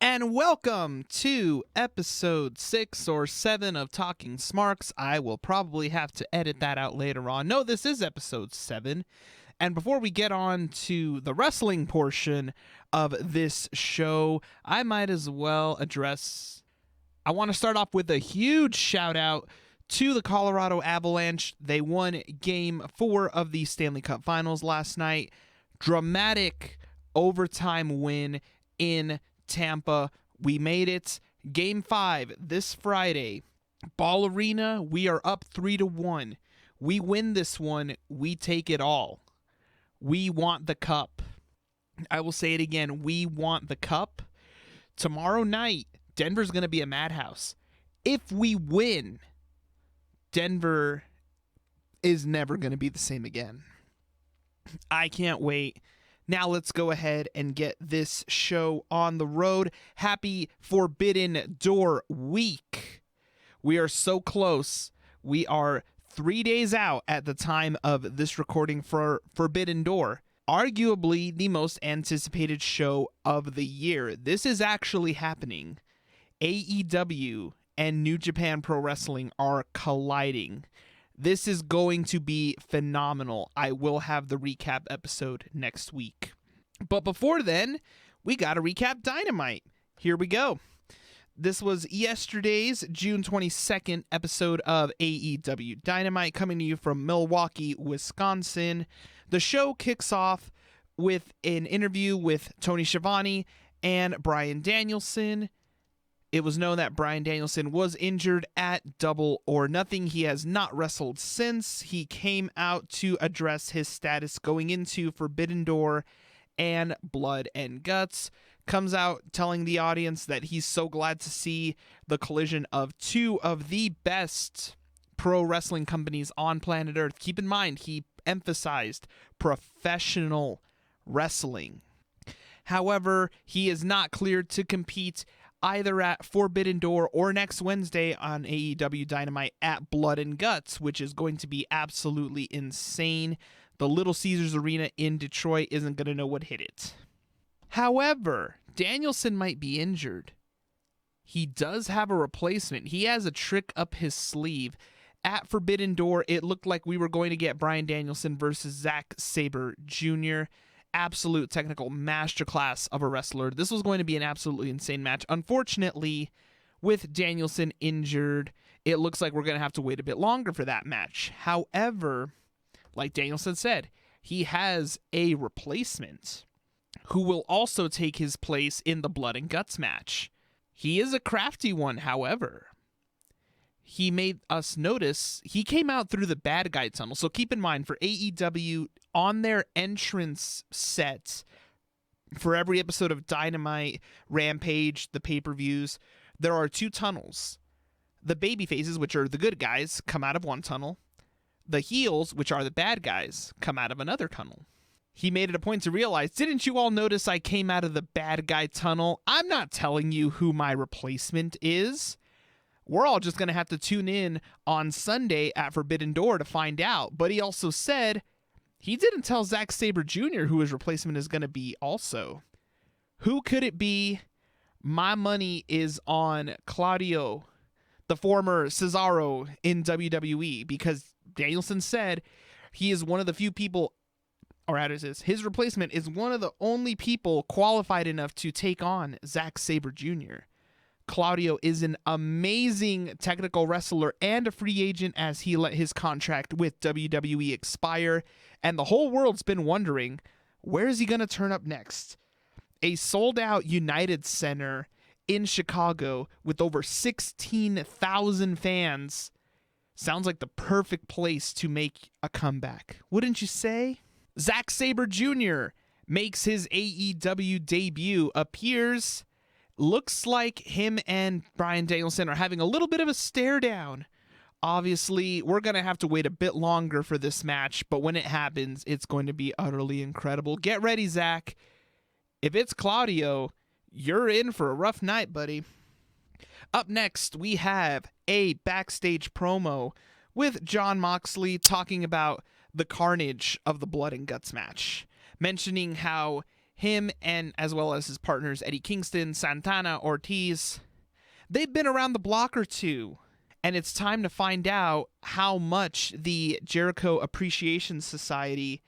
And welcome to episode 6 or 7 of Talking Smarks. I will probably have to edit that out later on. No, this is episode 7. And before we get on to the wrestling portion of this show, I might as well I want to start off with a huge shout out to the Colorado Avalanche. They won Game 4 of the Stanley Cup Finals last night. Dramatic overtime win in Tampa. We made it. Game 5 this Friday. Ball Arena, we are up 3-1. We win this one. We take it all. We want the cup. I will say it again. We want the cup. Tomorrow night, Denver's going to be a madhouse. If we win, Denver is never going to be the same again. I can't wait. Now let's go ahead and get this show on the road. Happy Forbidden Door week. We are so close. We are 3 days out at the time of this recording for Forbidden Door. Arguably the most anticipated show of the year. This is actually happening. AEW and New Japan Pro Wrestling are colliding. This is going to be phenomenal. I will have the recap episode next week. But before then, we got to recap Dynamite. Here we go. This was yesterday's June 22nd episode of AEW Dynamite, coming to you from Milwaukee, Wisconsin. The show kicks off with an interview with Tony Schiavone and Bryan Danielson. It was known that Bryan Danielson was injured at Double or Nothing. He has not wrestled since. He came out to address his status going into Forbidden Door and Blood and Guts. Comes out telling the audience that he's so glad to see the collision of two of the best pro wrestling companies on planet Earth. Keep in mind, he emphasized professional wrestling. However, he is not cleared to compete either at Forbidden Door or next Wednesday on AEW Dynamite at Blood and Guts, which is going to be absolutely insane. The Little Caesars Arena in Detroit isn't going to know what hit it. However, Danielson might be injured. He does have a replacement. He has a trick up his sleeve. At Forbidden Door, it looked like we were going to get Bryan Danielson versus Zack Sabre Jr., absolute technical masterclass of a wrestler. This was going to be an absolutely insane match. Unfortunately, with Danielson injured, it looks like we're going to have to wait a bit longer for that match. However, like Danielson said, he has a replacement who will also take his place in the Blood and Guts match. He is a crafty one, however. He made us notice he came out through the bad guy tunnel. So keep in mind, for AEW, on their entrance set for every episode of Dynamite, Rampage, the pay-per-views, there are two tunnels. The baby faces, which are the good guys, come out of one tunnel. The heels, which are the bad guys, come out of another tunnel. He made it a point to realize, didn't you all notice I came out of the bad guy tunnel? I'm not telling you who my replacement is. We're all just going to have to tune in on Sunday at Forbidden Door to find out. But he also said he didn't tell Zack Sabre Jr. who his replacement is going to be also. Who could it be? My money is on Claudio, the former Cesaro in WWE, because Danielson said he is one of the few people, or his replacement is one of the only people qualified enough to take on Zack Sabre Jr. Claudio is an amazing technical wrestler and a free agent as he let his contract with WWE expire, and the whole world's been wondering, where is he going to turn up next? A sold-out United Center in Chicago with over 16,000 fans sounds like the perfect place to make a comeback, wouldn't you say? Zack Sabre Jr. makes his AEW debut, appears. Looks like him and Bryan Danielson are having a little bit of a stare down. Obviously, we're going to have to wait a bit longer for this match, but when it happens, it's going to be utterly incredible. Get ready, Zach. If it's Claudio, you're in for a rough night, buddy. Up next, we have a backstage promo with Jon Moxley talking about the carnage of the Blood and Guts match, mentioning how him and as well as his partners Eddie Kingston, Santana, Ortiz, they've been around the block or two. And it's time to find out how much the Jericho Appreciation Society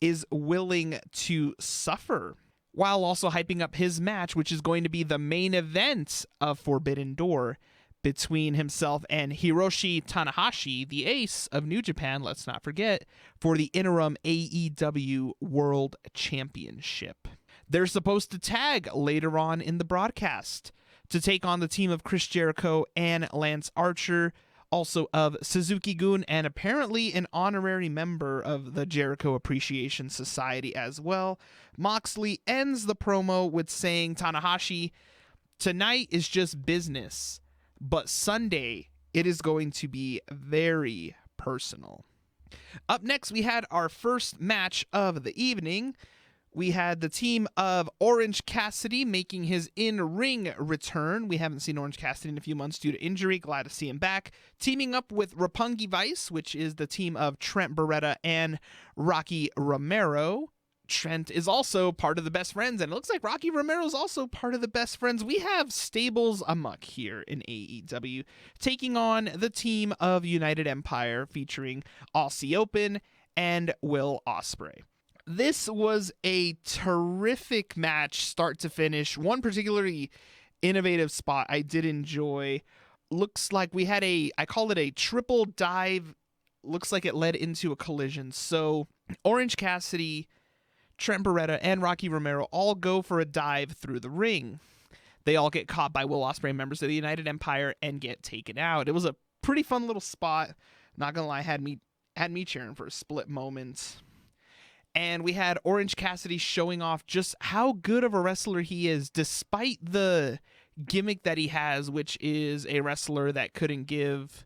is willing to suffer, while also hyping up his match, which is going to be the main event of Forbidden Door between himself and Hiroshi Tanahashi, the ace of New Japan, let's not forget, for the interim AEW World Championship. They're supposed to tag later on in the broadcast to take on the team of Chris Jericho and Lance Archer, also of Suzuki-gun, and apparently an honorary member of the Jericho Appreciation Society as well. Moxley ends the promo with saying, Tanahashi, tonight is just business, but Sunday it is going to be very personal. Up next, we had our first match of the evening. We had the team of Orange Cassidy making his in-ring return. We haven't seen Orange Cassidy in a few months due to injury. Glad to see him back. Teaming up with Roppongi Vice, which is the team of Trent Beretta and Rocky Romero. Trent is also part of the Best Friends, and it looks like Rocky Romero is also part of the Best Friends. We have stables amok here in AEW, taking on the team of United Empire, featuring Aussie Open and Will Ospreay. This was a terrific match, start to finish. One particularly innovative spot I did enjoy. Looks like we had I call it a triple dive. Looks like it led into a collision. So Orange Cassidy, Trent Beretta, and Rocky Romero all go for a dive through the ring. They all get caught by Will Ospreay, members of the United Empire, and get taken out. It was a pretty fun little spot. Not gonna lie, had me cheering for a split moment. And we had Orange Cassidy showing off just how good of a wrestler he is, despite the gimmick that he has, which is a wrestler that couldn't give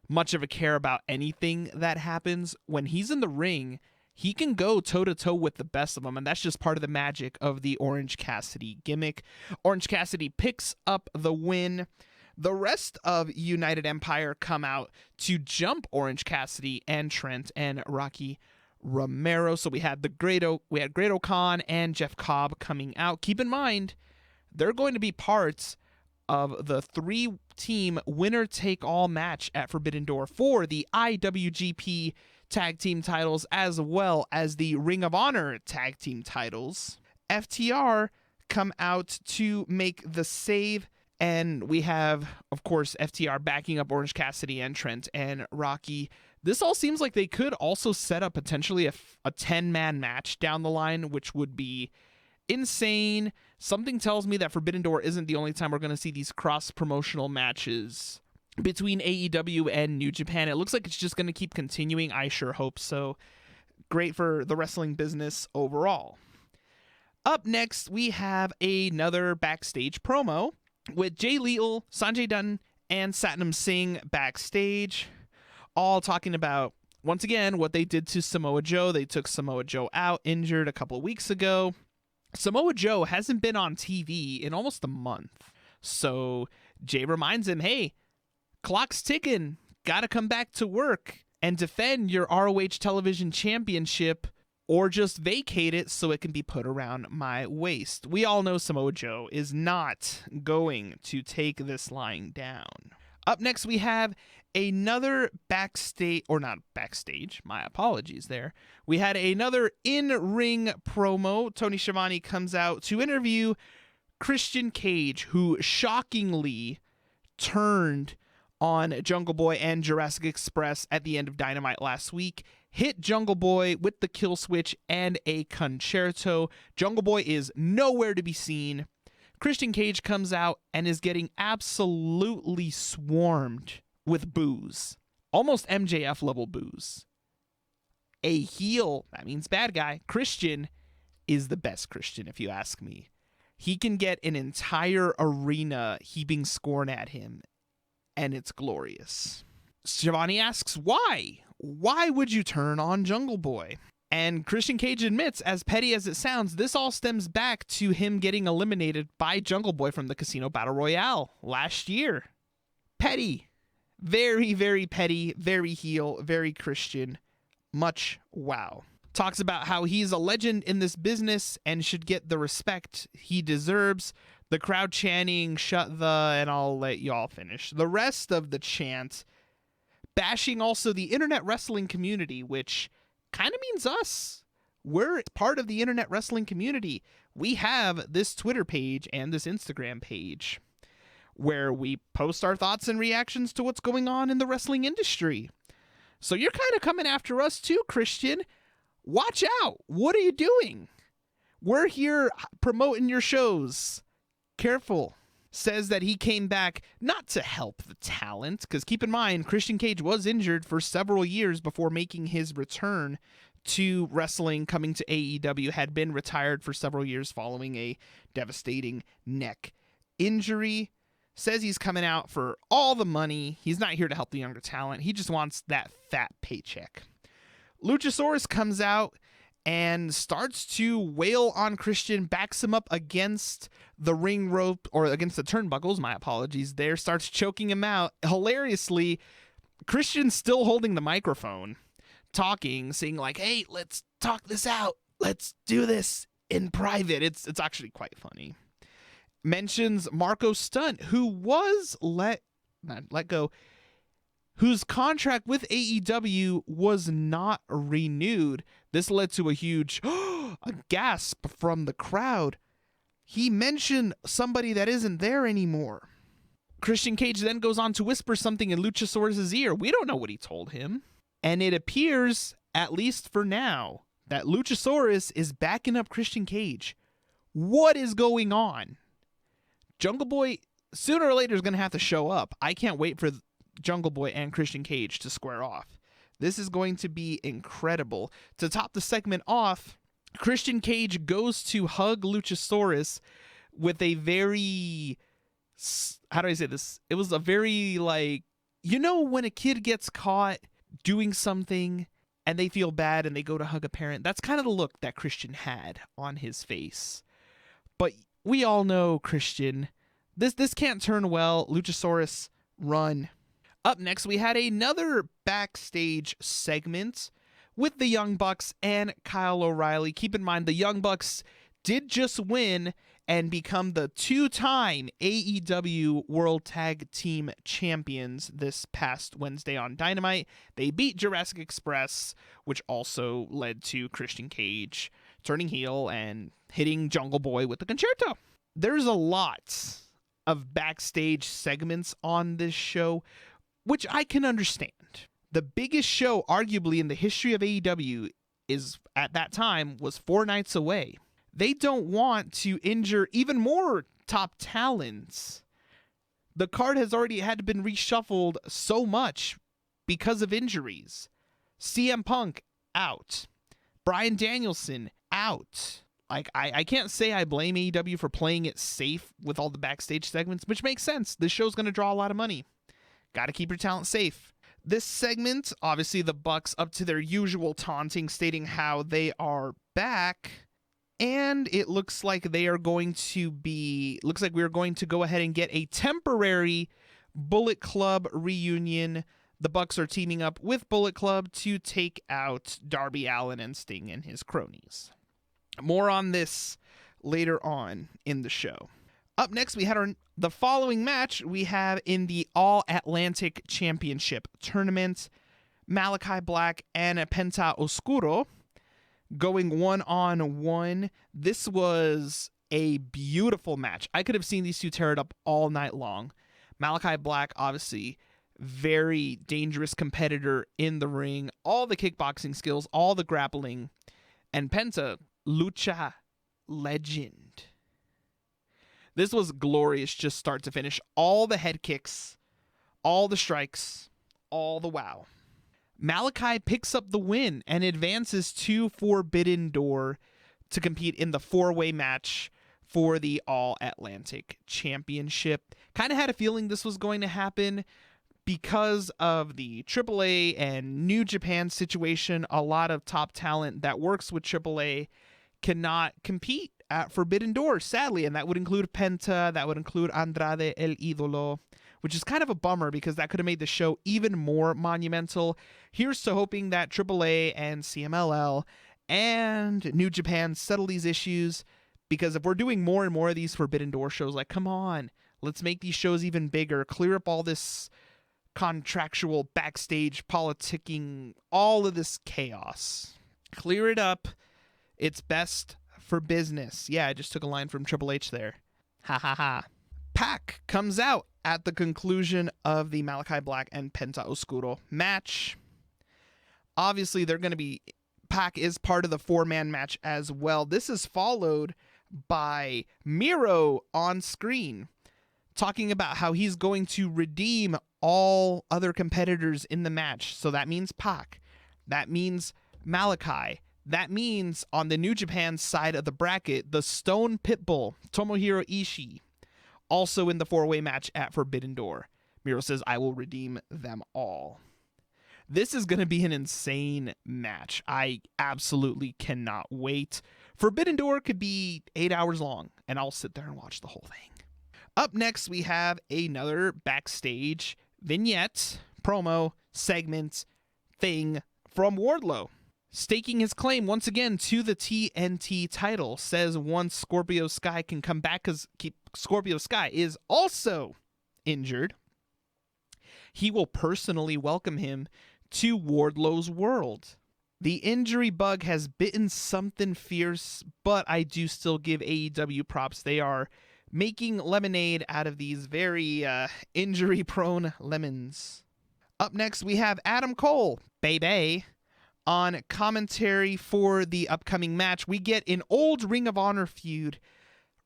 much of a care about anything that happens. When he's in the ring, he can go toe-to-toe with the best of them, and that's just part of the magic of the Orange Cassidy gimmick. Orange Cassidy picks up the win. The rest of United Empire come out to jump Orange Cassidy and Trent and Rocky Romero. So we had Great O'Khan and Jeff Cobb coming out. Keep in mind, they're going to be parts of the 3-team winner-take-all match at Forbidden Door for the IWGP Tag Team titles, as well as the Ring of Honor Tag Team titles. FTR come out to make the save, and we have, of course, FTR backing up Orange Cassidy and Trent and Rocky. This all seems like they could also set up potentially a 10-man match down the line, which would be insane. Something tells me that Forbidden Door isn't the only time we're going to see these cross-promotional matches between AEW and New Japan. It looks like it's just going to keep continuing. I sure hope so. Great for the wrestling business overall. Up next, we have another backstage promo with Jay Lethal, Sanjay Dutt, and Satnam Singh backstage, all talking about, once again, what they did to Samoa Joe. They took Samoa Joe out, injured a couple of weeks ago. Samoa Joe hasn't been on TV in almost a month. So Jay reminds him, hey, clock's ticking. Gotta come back to work and defend your ROH television championship, or just vacate it so it can be put around my waist. We all know Samoa Joe is not going to take this lying down. Up next, we have another my apologies there. We had another in-ring promo. Tony Schiavone comes out to interview Christian Cage, who shockingly turned on Jungle Boy and Jurassic Express at the end of Dynamite last week. Hit Jungle Boy with the kill switch and a concerto. Jungle Boy is nowhere to be seen. Christian Cage comes out and is getting absolutely swarmed with boos. Almost MJF level boos. A heel, that means bad guy. Christian is the best Christian, if you ask me. He can get an entire arena heaping scorn at him, and it's glorious. Schiavone asks, why? Why would you turn on Jungle Boy? And Christian Cage admits, as petty as it sounds, this all stems back to him getting eliminated by Jungle Boy from the Casino Battle Royale last year. Petty. Very, very petty, very heel, very Christian. Much wow. talks about how he's a legend in this business and should get the respect he deserves. The crowd chanting, "Shut the," and I'll let y'all finish. The rest of the chant bashing also the internet wrestling community, which kind of means us. We're part of the internet wrestling community. We have this Twitter page and this Instagram page where we post our thoughts and reactions to what's going on in the wrestling industry. So you're kind of coming after us too, Christian. Watch out. What are you doing? We're here promoting your shows. Careful. Says that he came back not to help the talent, because keep in mind, Christian Cage was injured for several years before making his return to wrestling, coming to AEW, had been retired for several years following a devastating neck injury. Says he's coming out for all the money. He's not here to help the younger talent. He just wants that fat paycheck. Luchasaurus comes out and starts to wail on Christian, backs him up against the ring rope, or against the turnbuckles, my apologies there, starts choking him out. Hilariously, Christian's still holding the microphone, talking, saying like, "Hey, let's talk this out. Let's do this in private." It's actually quite funny. Mentions Marco Stunt, who was let go, whose contract with AEW was not renewed. This led to a huge a gasp from the crowd. He mentioned somebody that isn't there anymore. Christian Cage then goes on to whisper something in Luchasaurus' ear. We don't know what he told him. And it appears, at least for now, that Luchasaurus is backing up Christian Cage. What is going on? Jungle Boy, sooner or later, is going to have to show up. I can't wait for Jungle Boy and Christian Cage to square off. This is going to be incredible. To top the segment off, Christian Cage goes to hug Luchasaurus with a very, how do I say this? It was a very, like, you know when a kid gets caught doing something and they feel bad and they go to hug a parent? That's kind of the look that Christian had on his face. But we all know, Christian, this can't turn well. Luchasaurus, run. Up next, we had another backstage segment with the Young Bucks and Kyle O'Reilly. Keep in mind, the Young Bucks did just win and become the two-time AEW World Tag Team Champions this past Wednesday on Dynamite. They beat Jurassic Express, which also led to Christian Cage turning heel and hitting Jungle Boy with the concerto. There's a lot of backstage segments on this show, which I can understand. The biggest show, arguably, in the history of AEW is, at that time, was 4 nights away. They don't want to injure even more top talents. The card has already had been reshuffled so much because of injuries. CM Punk, out. Bryan Danielson, out. Like, I can't say I blame AEW for playing it safe with all the backstage segments, which makes sense. This show's going to draw a lot of money. Got to keep your talent safe. This segment, obviously the Bucks up to their usual taunting, stating how they are back. And it looks like we are going to go ahead and get a temporary Bullet Club reunion. The Bucks are teaming up with Bullet Club to take out Darby Allin and Sting and his cronies. More on this later on in the show. Up next, we had the following match we have in the All-Atlantic Championship Tournament. Malachi Black and Penta Oscuro going one-on-one. This was a beautiful match. I could have seen these two tear it up all night long. Malachi Black, obviously, very dangerous competitor in the ring. All the kickboxing skills, all the grappling. And Penta, lucha legend. This was glorious, just start to finish. All the head kicks, all the strikes, all the wow. Malachi picks up the win and advances to Forbidden Door to compete in the 4-way match for the All-Atlantic Championship. Kind of had a feeling this was going to happen because of the AAA and New Japan situation. A lot of top talent that works with AAA cannot compete at Forbidden Door, sadly, and that would include Penta, that would include Andrade El Idolo, which is kind of a bummer because that could have made the show even more monumental. Here's to hoping that AAA and CMLL and New Japan settle these issues, because if we're doing more and more of these Forbidden Door shows, like, come on, let's make these shows even bigger, clear up all this contractual backstage politicking, all of this chaos. Clear it up. It's best for business. Yeah, I just took a line from Triple H there. Ha ha ha. PAC comes out at the conclusion of the Malachi Black and Penta Oscuro match. Obviously, PAC is part of the 4-man match as well. This is followed by Miro on screen, talking about how he's going to redeem all other competitors in the match. So that means PAC. That means Malachi. That means on the New Japan side of the bracket, the Stone Pitbull, Tomohiro Ishii, also in the 4-way match at Forbidden Door. Miro says, I will redeem them all. This is going to be an insane match. I absolutely cannot wait. Forbidden Door could be 8 hours long, and I'll sit there and watch the whole thing. Up next, we have another backstage vignette, promo, segment, thing from Wardlow. Staking his claim once again to the TNT title, says once Scorpio Sky can come back, because Scorpio Sky is also injured, he will personally welcome him to Wardlow's world. The injury bug has bitten something fierce, but I do still give AEW props. They are making lemonade out of these very injury-prone lemons. Up next, we have Adam Cole, baby, on commentary for the upcoming match. We get an old Ring of Honor feud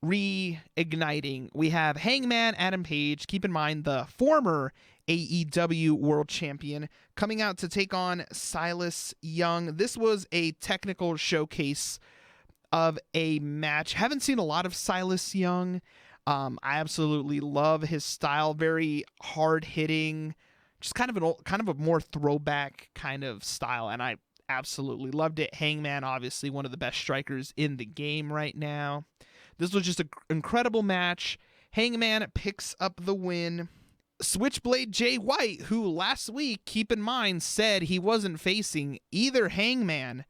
reigniting. We have Hangman Adam Page, keep in mind the former AEW World Champion, coming out to take on Silas Young. This was a technical showcase of a match. Haven't seen a lot of Silas Young. I absolutely love his style, very hard-hitting, just kind of a more throwback kind of style, and I absolutely loved it. Hangman, obviously one of the best strikers in the game right now. This was just an incredible match. Hangman picks up the win. Switchblade Jay White, who last week, keep in mind, said he wasn't facing either Hangman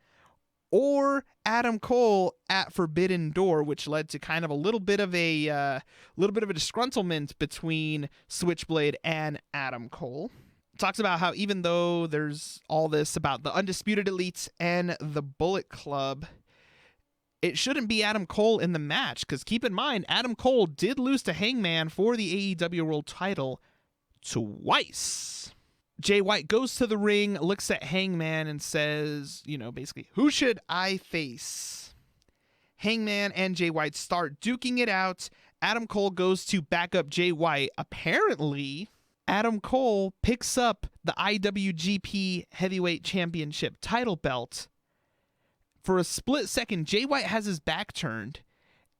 or Adam Cole at Forbidden Door, which led to kind of a little bit of a disgruntlement between Switchblade and Adam Cole. Talks about how even though there's all this about the Undisputed Elites and the Bullet Club, it shouldn't be Adam Cole in the match, because keep in mind, Adam Cole did lose to Hangman for the AEW World title twice. Jay White goes to the ring, looks at Hangman and says, basically, who should I face? Hangman and Jay White start duking it out. Adam Cole goes to back up Jay White. Apparently, Adam Cole picks up the IWGP Heavyweight Championship title belt. For a split second, Jay White has his back turned.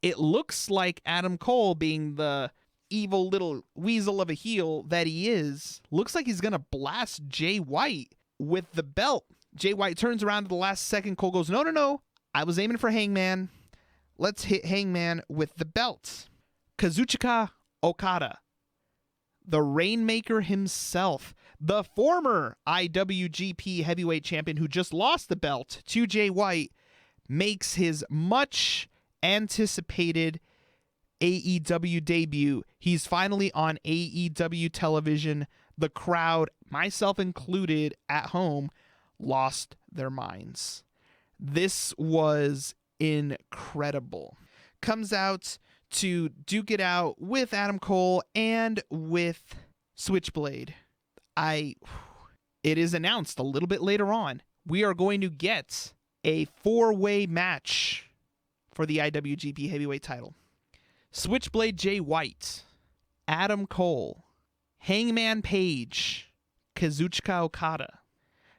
It looks like Adam Cole, being the evil little weasel of a heel that he is, looks like he's going to blast Jay White with the belt. Jay White turns around at the last second. Cole goes, no, I was aiming for Hangman. Let's hit Hangman with the belt. Kazuchika Okada, the Rainmaker himself, the former IWGP Heavyweight Champion who just lost the belt to Jay White, makes his much anticipated AEW debut. He's finally on AEW television. The crowd, myself included at home, lost their minds. This was incredible. Comes out to duke it out with Adam Cole and with Switchblade. It is announced a little bit later on, we are going to get a 4-way match for the IWGP Heavyweight title. Switchblade Jay White, Adam Cole, Hangman Page, Kazuchika Okada.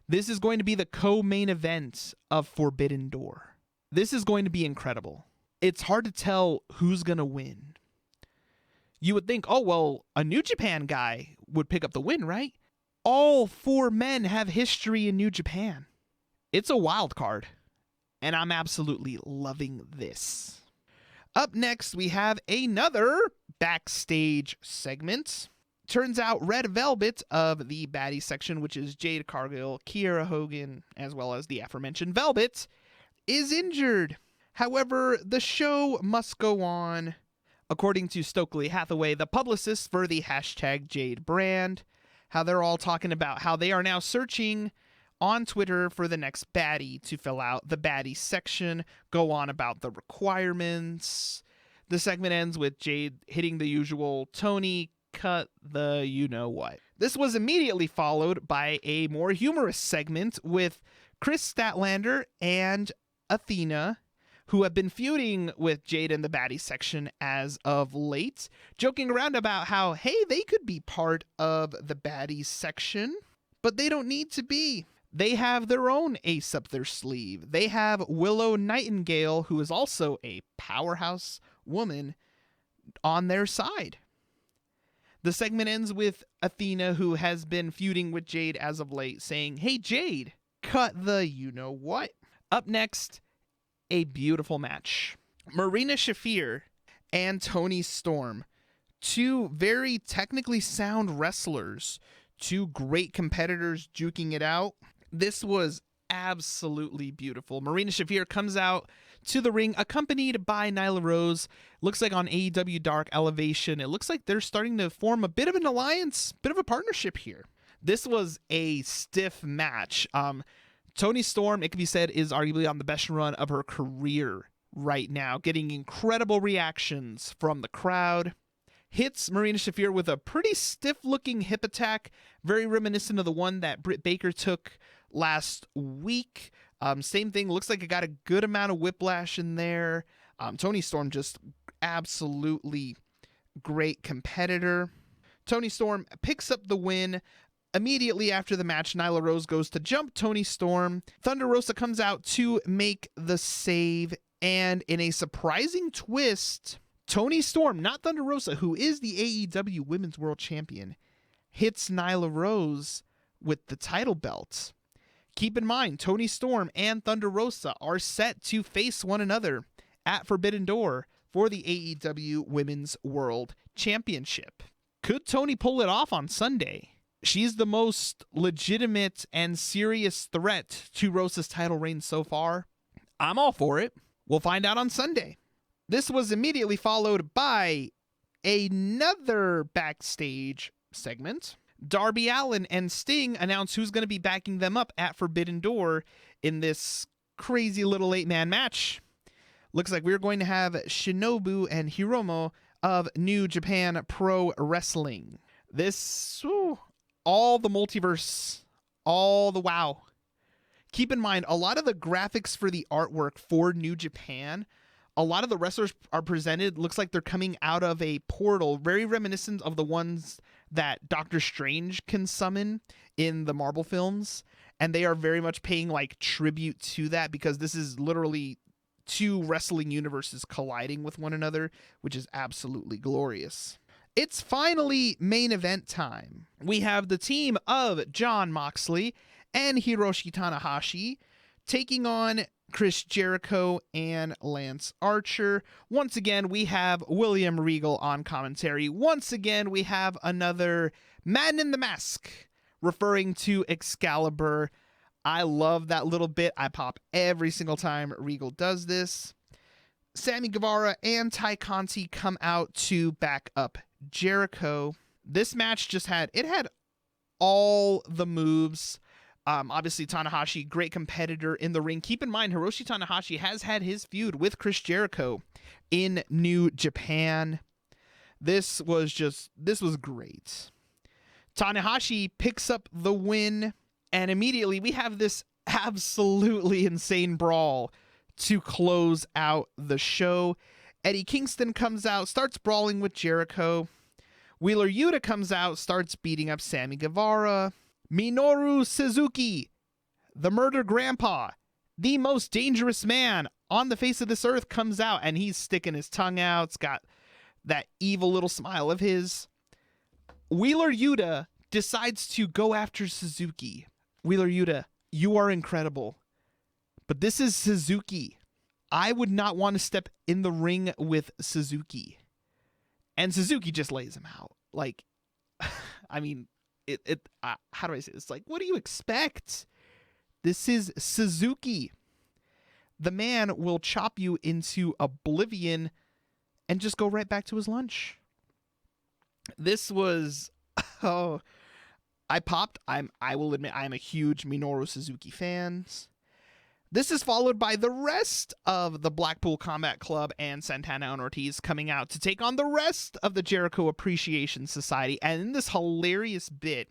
This is going to be the co-main event of Forbidden Door. This is going to be incredible. It's hard to tell who's going to win. You would think, a New Japan guy would pick up the win, right? All 4 men have history in New Japan. It's a wild card, and I'm absolutely loving this. Up next, we have another backstage segment. Turns out Red Velvet of the baddie section, which is Jade Cargill, Kiera Hogan, as well as the aforementioned Velvet, is injured. However, the show must go on. According to Stokely Hathaway, the publicist for the hashtag Jade brand, how they're all talking about how they are now searching on Twitter for the next baddie to fill out the baddie section, go on about the requirements. The segment ends with Jade hitting the usual Tony, cut the you-know-what. This was immediately followed by a more humorous segment with Chris Statlander and Athena, who have been feuding with Jade in the baddie section as of late, joking around about how, hey, they could be part of the baddie section, but they don't need to be. They have their own ace up their sleeve. They have Willow Nightingale, who is also a powerhouse woman, on their side. The segment ends with Athena, who has been feuding with Jade as of late, saying, hey, Jade, cut the you-know-what. Up next, a beautiful match. Marina Shafir and Toni Storm, two very technically sound wrestlers, two great competitors duking it out. This was absolutely beautiful. Marina Shafir comes out to the ring accompanied by Nyla Rose. Looks like on AEW Dark Elevation, it looks like they're starting to form a bit of an alliance, bit of a partnership here. This was a stiff match. Toni Storm, it can be said, is arguably on the best run of her career right now, getting incredible reactions from the crowd. Hits Marina Shafir with a pretty stiff-looking hip attack, very reminiscent of the one that Britt Baker took last week. Same thing, looks like it got a good amount of whiplash in there. Toni Storm, just absolutely great competitor. Toni Storm picks up the win. Immediately after the match, Nyla Rose goes to jump Toni Storm. Thunder Rosa comes out to make the save, and in a surprising twist, Toni Storm, not Thunder Rosa, who is the AEW Women's World Champion, hits Nyla Rose with the title belt. Keep in mind, Toni Storm and Thunder Rosa are set to face one another at Forbidden Door for the AEW Women's World Championship. Could Toni pull it off on Sunday? She's the most legitimate and serious threat to Rosa's title reign so far. I'm all for it. We'll find out on Sunday. This was immediately followed by another backstage segment. Darby Allin and Sting announce who's going to be backing them up at Forbidden Door in this crazy little 8-man match. Looks like we're going to have Shinobu and Hiromu of New Japan Pro Wrestling. This, all the multiverse, all the wow. Keep in mind, a lot of the graphics for the artwork for New Japan, a lot of the wrestlers are presented, looks like they're coming out of a portal, very reminiscent of the ones that Doctor Strange can summon in the Marvel films. And they are very much paying like tribute to that, because this is literally two wrestling universes colliding with one another, which is absolutely glorious. It's finally main event time. We have the team of Jon Moxley and Hiroshi Tanahashi taking on Chris Jericho and Lance Archer. Once again, we have William Regal on commentary. Once again, we have another Man in the Mask referring to Excalibur. I love that little bit. I pop every single time Regal does this. Sammy Guevara and Ty Conti come out to back up Jericho. This match had all the moves. Obviously, Tanahashi, great competitor in the ring. Keep in mind, Hiroshi Tanahashi has had his feud with Chris Jericho in New Japan. This was great. Tanahashi picks up the win, and immediately we have this absolutely insane brawl to close out the show. Eddie Kingston comes out, starts brawling with Jericho. Wheeler Yuta comes out, starts beating up Sammy Guevara. Minoru Suzuki, the murder grandpa, the most dangerous man on the face of this earth, comes out, and he's sticking his tongue out. It's got that evil little smile of his. Wheeler Yuta decides to go after Suzuki. Wheeler Yuta, you are incredible, but this is Suzuki. I would not want to step in the ring with Suzuki. And Suzuki just lays him out. Like, I mean, how do I say this? Like, what do you expect? This is Suzuki. the man will chop you into oblivion and just go right back to his lunch. This was, oh, I popped. I will admit I'm a huge Minoru Suzuki fan. This is followed by the rest of the Blackpool Combat Club and Santana and Ortiz coming out to take on the rest of the Jericho Appreciation Society. And in this hilarious bit,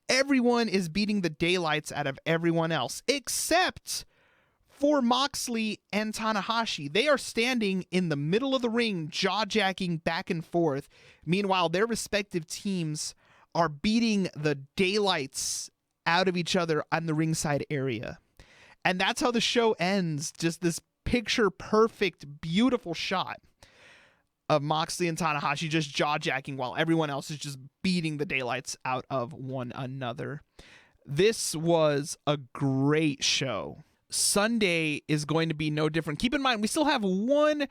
everyone is beating the daylights out of everyone else, except for Moxley and Tanahashi. They are standing in the middle of the ring, jaw-jacking back and forth. Meanwhile, their respective teams are beating the daylights out of each other on the ringside area. And that's how the show ends. Just this picture-perfect, beautiful shot of Moxley and Tanahashi just jaw-jacking while everyone else is just beating the daylights out of one another. This was a great show. Sunday is going to be no different. Keep in mind, we still have one,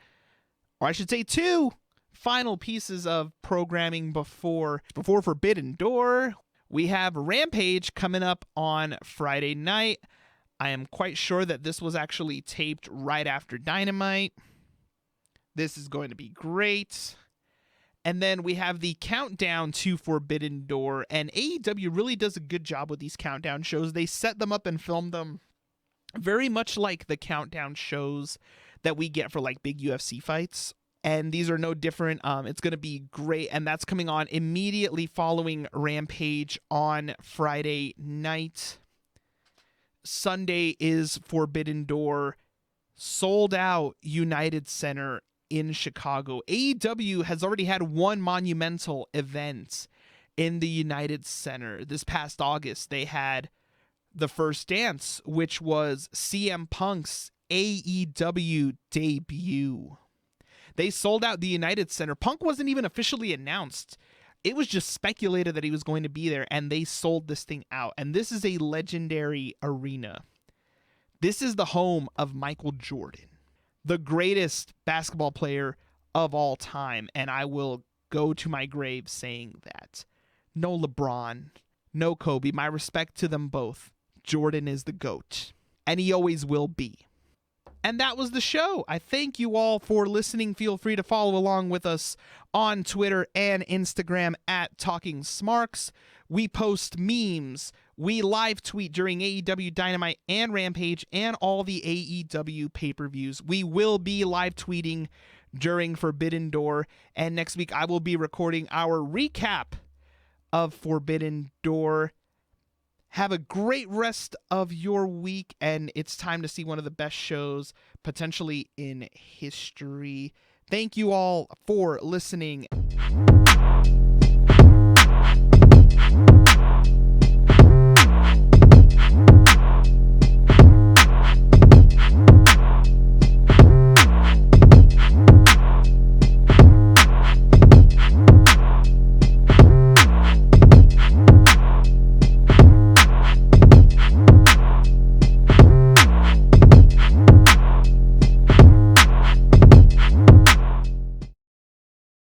or I should say two, final pieces of programming before Forbidden Door. We have Rampage coming up on Friday night. I am quite sure that this was actually taped right after Dynamite. This is going to be great. And then we have the countdown to Forbidden Door, and AEW really does a good job with these countdown shows. They set them up and film them very much like the countdown shows that we get for like big UFC fights. And these are no different. It's going to be great. And that's coming on immediately following Rampage on Friday night. Sunday is Forbidden Door, sold out United Center in Chicago. AEW has already had one monumental event in the United Center. This past August, they had The First Dance, which was CM Punk's AEW debut. They sold out the United Center. Punk wasn't even officially announced. It was just speculated that he was going to be there, and they sold this thing out. And this is a legendary arena. This is the home of Michael Jordan, the greatest basketball player of all time. And I will go to my grave saying that. No LeBron, no Kobe. My respect to them both. Jordan is the GOAT, and he always will be. And that was the show. I thank you all for listening. Feel free to follow along with us on Twitter and Instagram at Talking Smarks. We post memes. We live tweet during AEW Dynamite and Rampage and all the AEW pay-per-views. We will be live tweeting during Forbidden Door. And next week I will be recording our recap of Forbidden Door. Have a great rest of your week, and it's time to see one of the best shows potentially in history. Thank you all for listening.